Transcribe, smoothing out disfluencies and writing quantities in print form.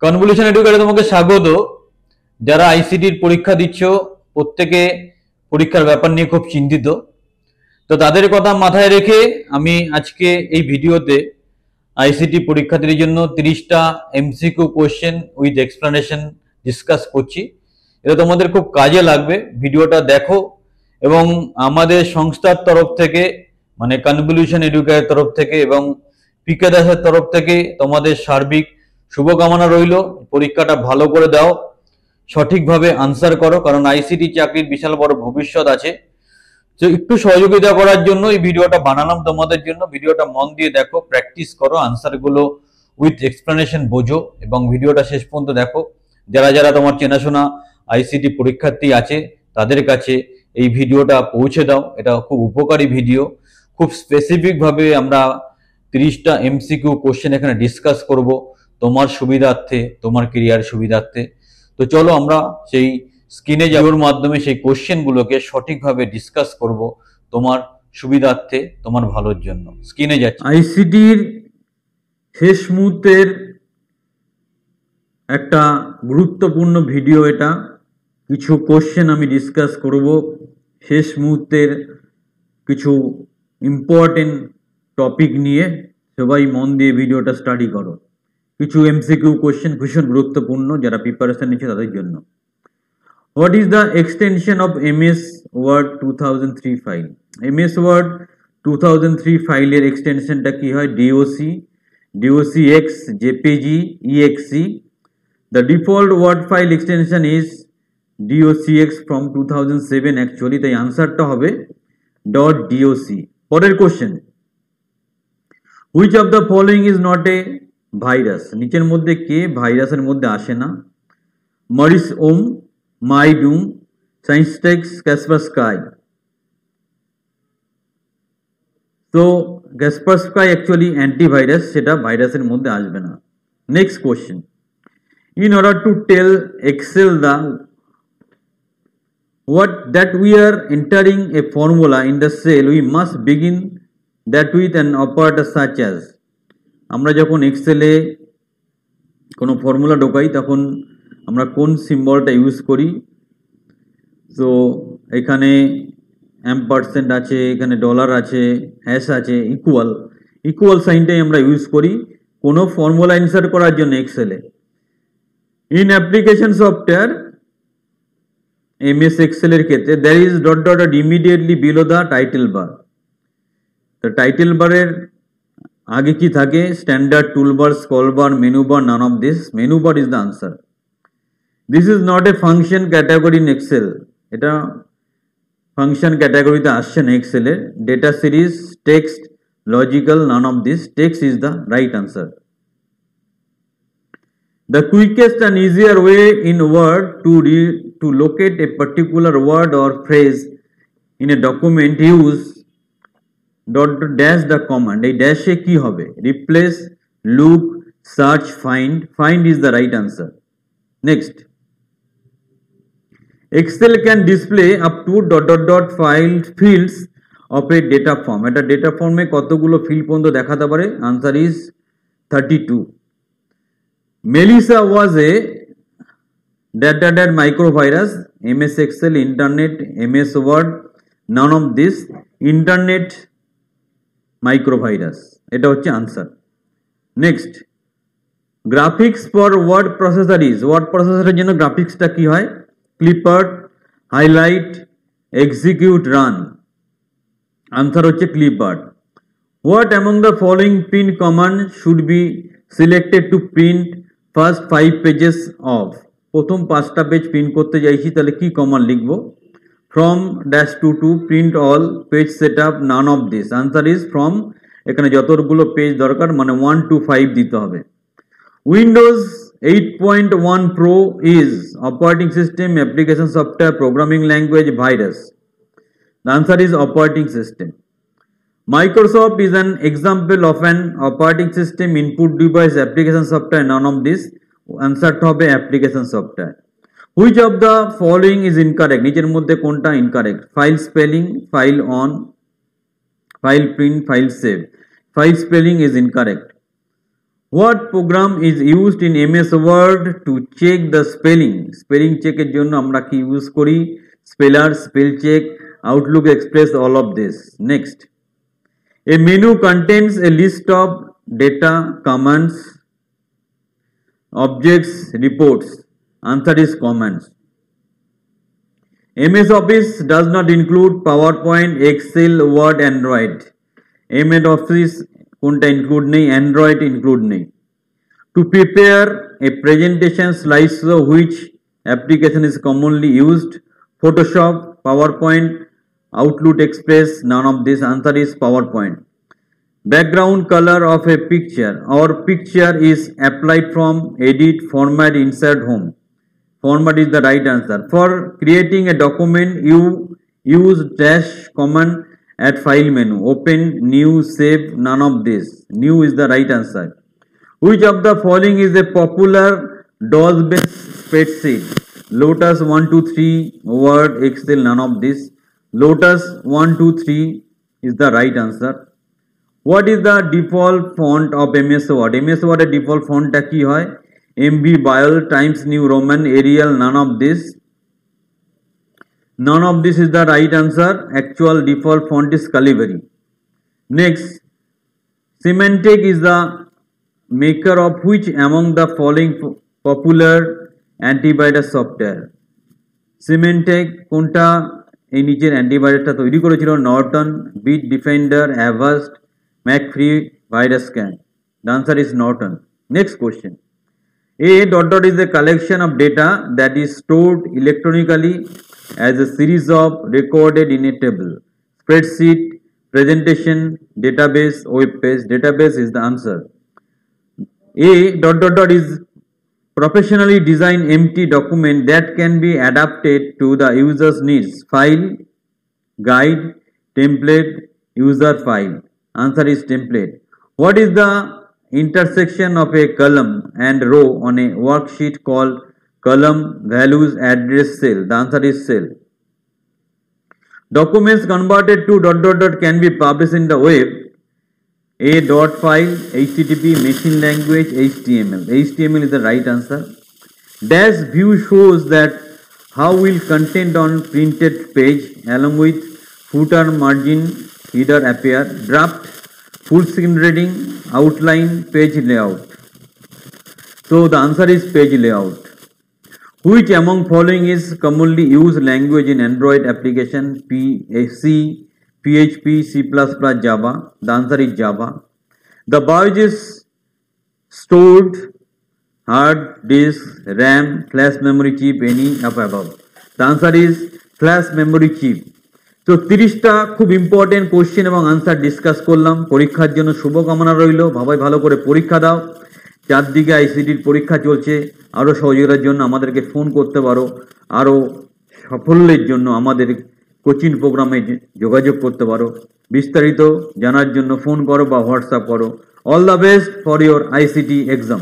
Convolution এডুকেটরে তোমাকে স্বাগত। যারা আইসিটির পরীক্ষা দিচ্ছ প্রত্যেকে পরীক্ষার ব্যাপার নিয়ে খুব চিন্তিত। তো তাদের কথা মাথায় রেখে আমি আজকে এই ভিডিওতে আইসিটি পরীক্ষার্থীদের জন্য 30টা MCQ question with explanation discuss করছি। এটা তোমাদের খুব কাজে লাগবে, ভিডিওটা দেখো। এবং আমাদের সংস্থার তরফ থেকে মানে কনভলিউশন এডুকেটরের তরফ থেকে এবং পিকে দাসের তরফ থেকে তোমাদের সার্বিক শুভকামনা রইল। পরীক্ষাটা ভালো করে দাও, সঠিকভাবে আনসার করো, কারণ আইসিটি চাকরির বিশাল বড় ভবিষ্যৎ আছে। তো একটু সহযোগিতা করার জন্য এই ভিডিওটা বানালাম তোমাদের জন্য। ভিডিওটা মন দিয়ে দেখো, প্র্যাকটিস করো, আনসারগুলো উইথ এক্সপ্লেনেশন বোঝো এবং ভিডিওটা শেষ পর্যন্ত দেখো। যারা যারা তোমার চেনাশোনা আইসিটি পরীক্ষার্থী আছে তাদের কাছে এই ভিডিওটা পৌঁছে দাও। এটা খুব উপকারী ভিডিও। খুব স্পেসিফিকভাবে আমরা 30টা এমসিকিউ কোশ্চেন এখানে ডিসকাস করব তোমার সুবিধার্থে, তোমার কেরিয়ার সুবিধার্থে। তো চলো আমরা সেই স্ক্রিনে যাওয়ার মাধ্যমে সেই কোশ্চেনগুলোকে সঠিকভাবে ডিসকাস করব তোমার সুবিধার্থে, তোমার ভালোর জন্য। স্ক্রিনে যাচ্ছে। আইসিটির শেষ মুহূর্তের একটা গুরুত্বপূর্ণ ভিডিও এটা। কিছু কোশ্চেন আমি ডিসকাস করব, শেষ মুহূর্তের কিছু ইম্পর্টেন্ট টপিক নিয়ে। সবাই মন দিয়ে ভিডিওটা স্টাডি করো। কিছু এমসিকিউ কোশ্চেন ভীষণ গুরুত্বপূর্ণ যারা প্রিপারেশন নিচ্ছে তাদের জন্য। What is the extension of MS Word 2003 file? MS Word 2003 ফাইলের এক্সটেনশনটা কি হয়? DOC, DOCX, JPG, EXE. The default Word file extension is DOCX from 2007 actually, তাই আনসারটা হবে .doc। পরের question, which of the following is not a virus? নিচের মধ্যে কে ভাইরাসের মধ্যে আসে না? মরিস ওম, মাইডুম, সাইন্সটেক্স, কাসপারস্কাই। তো কাসপারস্কাই অ্যাকচুয়ালি অ্যান্টিভাইরাস, সেটা ভাইরাসের মধ্যে আসবে না। Next question, in order to tell Excel the what that we are entering a formula in the cell, we must begin that with an operator such as। আমরা যখন এক্সেলে কোনো ফর্মুলা ঢোকাই তখন আমরা কোন সিম্বলটা ইউজ করি? তো এখানে %, আছে, এখানে ডলার আছে, হ্যাশ আছে, ইকুয়াল সাইনটাই আমরা ইউজ করি কোনো ফর্মুলা ইনসার্ট করার জন্য এক্সেলে। In application software MS Excel এর ক্ষেত্রে there is ... immediately below the title bar. তো টাইটেল বারের আগে কি থাকে? Standard, toolbar, scroll bar, menu bar, none of this. Menu bar is the answer. This is not a function category in Excel. এটা function ক্যাটাগরিতে আসছে না এক্সেলের। Data series, text, logical, none of this. Text is the right answer. The quickest and easier way in Word to locate a particular word or phrase in a document, use ... the command. এই ড্যাশে কি হবে? Replace, look, search, find. Find is the right answer. Next, Excel can display up to ... file fields of a data form. এটা data ফর্মে কতগুলো field পর্যন্ত দেখাতে পারে? Answer is 32. Melissa was a ... microvirus. MS Excel, Internet, MS Word, none of this. Internet microvirus, এটা হচ্ছে answer. Next, graphics for word processor is. Word প্রসেসরের জন্য গ্রাফিক্সটা কি হয়? Clipart, highlight, execute, run. Answer হচ্ছে clipart. What among the following print command should be selected to print first 5 pages of. প্রথম 5টা পেজ প্রিন্ট করতে চাইছি, তাহলে কি কমান্ড লিখবো? from -2 to print all, page setup, none of this. Answer is from, এখানে যতগুলো পেজ দরকার মানে 1 to 5 দিতে হবে। Windows 8.1 Pro is operating system, application software, programming language, virus. The answer is operating system. Microsoft is an example of an operating system, input device, application software, none of this. Answer to হবে application software. Which of the following is incorrect? নিচের মধ্যে কোনটা incorrect? File spelling, file on, file print, file save. File spelling is incorrect. What program is used in MS Word to check the spelling? Spelling check এর জন্য আমরা কি use করি? Speller, spell check, Outlook Express, all of this. Next. A menu contains a list of data, commands, objects, reports. Answer is commands. MS Office does not include PowerPoint, Excel, Word, Android. MS Office কোনটা include নেই, Android include নেই. To prepare a presentation slideshow, which application is commonly used? Photoshop, PowerPoint, Outlook Express, none of this. Answer is PowerPoint. Background color of a picture or picture is applied from edit, format, insert, home. Format is the right answer. For creating a document, you use dash command at file menu. Open, new, save, none of this. New is the right answer. Which of the following is a popular DOS-based spreadsheet? Lotus 123, Word, Excel, none of this. Lotus 123 is the right answer. What is the default font of MS Word? MS Word এর default font টা কি হয়? MB, Braille, Times New Roman, Arial, none of this. None of this is the right answer. Actual default font is Calibri. Next, Symantec is the maker of which among the following popular antivirus software? Symantec কোনটা এই নিচের অ্যান্টিভাইরাসটা তৈরি করেছিল? Norton, Bitdefender, Avast, McAfee, virus scan. The answer is Norton. Next question. A dot dot is a collection of data that is stored electronically as a series of recorded in a table. Spreadsheet, presentation, database, web page. Database is the answer. A dot dot dot is professionally designed empty document that can be adapted to the user's needs. File, guide, template, user file. Answer is template. What is the intersection of a column and row on a worksheet called column, values, address, cell? The answer is cell. Documents converted to dot dot dot can be published in the web. A dot file, HTTP, machine language, HTML. HTML is the right answer. Dash view shows that how will content on printed page along with footer, margin, header appear. Draft, full screen reading, outline, page layout. So the answer is page layout. Which among following is commonly used language in Android application? C, PHP, C++, Java. The answer is Java. The BIOS is stored hard disk, RAM, flash memory chip, any of above. The answer is flash memory chip. তো 30টা খুব important question এবং answer discuss করলাম। পরীক্ষার জন্য শুভকামনা রইল। ভাবাই ভালো করে পরীক্ষা দাও। চারদিকে আইসিটির পরীক্ষা চলছে। আরও সহযোগিতার জন্য আমাদেরকে ফোন করতে পারো। আরও সাফল্যের জন্য আমাদের কোচিং প্রোগ্রামে যোগাযোগ করতে পারো। বিস্তারিত জানার জন্য ফোন করো বা হোয়াটসঅ্যাপ করো। All the best for your ICT exam.